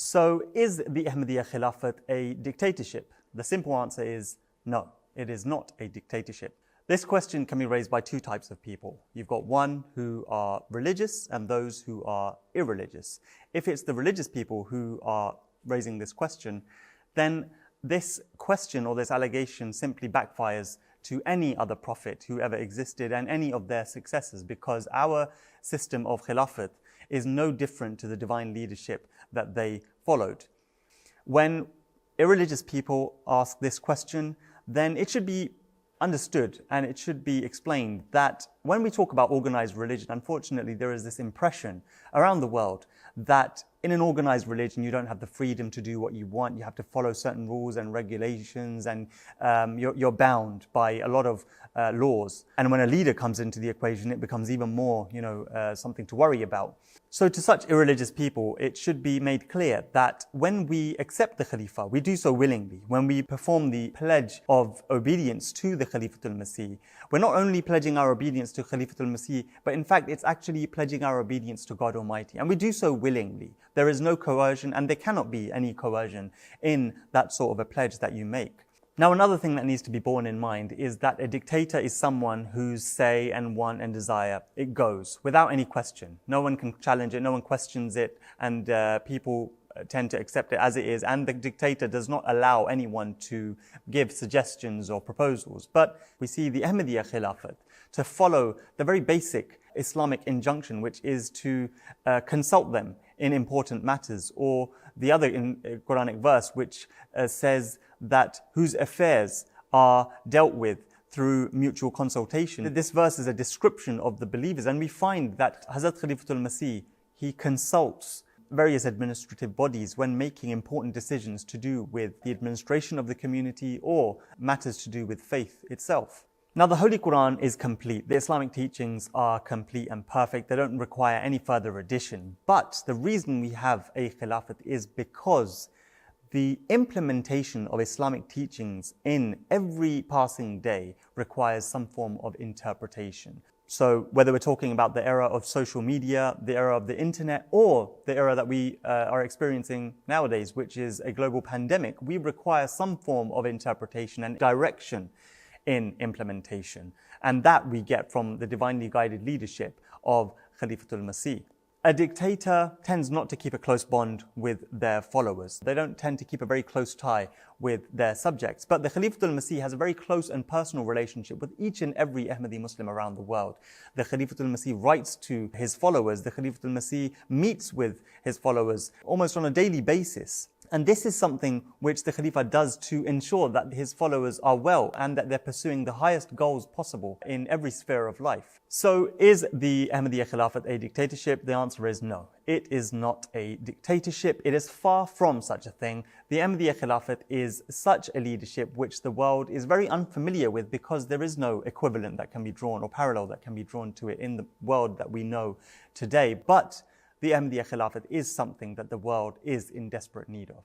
So is the Ahmadiyya Khilafat a dictatorship? The simple answer is no, it is not a dictatorship. This question can be raised by two types of people. You've got one who are religious and those who are irreligious. If it's the religious people who are raising this question, then this question or this allegation simply backfires to any other prophet who ever existed and any of their successors, because our system of Khilafat is no different to the divine leadership that they followed. When irreligious people ask this question, then it should be understood and it should be explained that when we talk about organized religion, unfortunately there is this impression around the world that in an organized religion you don't have the freedom to do what you want. You have to follow certain rules and regulations, and you're bound by a lot of laws. And when a leader comes into the equation, it becomes even more, something to worry about. So to such irreligious people, it should be made clear that when we accept the Khalifa, we do so willingly. When we perform the pledge of obedience to the Khalifatul Masih, we're not only pledging our obedience to Khalifatul Masih, but in fact, it's actually pledging our obedience to God Almighty. And we do so willingly. There is no coercion, and there cannot be any coercion in that sort of a pledge that you make. Now, another thing that needs to be borne in mind is that a dictator is someone whose say and want and desire, it goes without any question. No one can challenge it, no one questions it, and people tend to accept it as it is, and the dictator does not allow anyone to give suggestions or proposals. But we see the Ahmadiyya Khilafat to follow the very basic Islamic injunction, which is to consult them in important matters, or the other Quranic verse which says that whose affairs are dealt with through mutual consultation. This verse is a description of the believers, and we find that Hazrat Khalifatul Masih, he consults various administrative bodies when making important decisions to do with the administration of the community or matters to do with faith itself. Now, the Holy Quran is complete. The Islamic teachings are complete and perfect. They don't require any further addition. But the reason we have a Khilafat is because the implementation of Islamic teachings in every passing day requires some form of interpretation. So whether we're talking about the era of social media, the era of the internet, or the era that we are experiencing nowadays, which is a global pandemic, we require some form of interpretation and direction in implementation. And that we get from the divinely guided leadership of Khalifatul Masih. A dictator tends not to keep a close bond with their followers. They don't tend to keep a very close tie with their subjects. But the Khalifatul Masih has a very close and personal relationship with each and every Ahmadi Muslim around the world. The Khalifatul Masih writes to his followers. The Khalifatul Masih meets with his followers almost on a daily basis. And this is something which the Khalifa does to ensure that his followers are well and that they're pursuing the highest goals possible in every sphere of life. So is the Ahmadiyya Khilafat a dictatorship? The answer is no. It is not a dictatorship. It is far from such a thing. The Ahmadiyya Khilafat is such a leadership which the world is very unfamiliar with, because there is no equivalent that can be drawn or parallel that can be drawn to it in the world that we know today. But the Ahmadiyya Khilafat is something that the world is in desperate need of.